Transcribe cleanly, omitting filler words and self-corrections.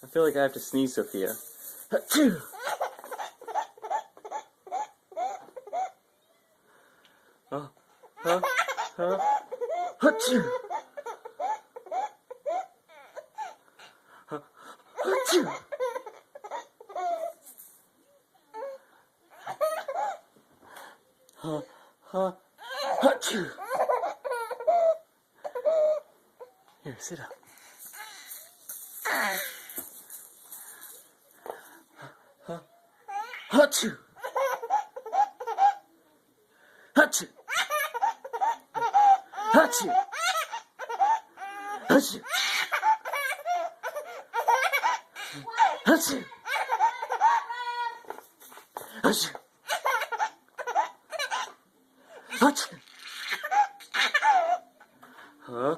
I feel like I have to sneeze, Sophia. Achoo! Oh, achoo! Achoo! Achoo! Here, sit up. Achoo! Achoo! Achoo! Achoo! Achoo! Achoo! Achoo! Huh?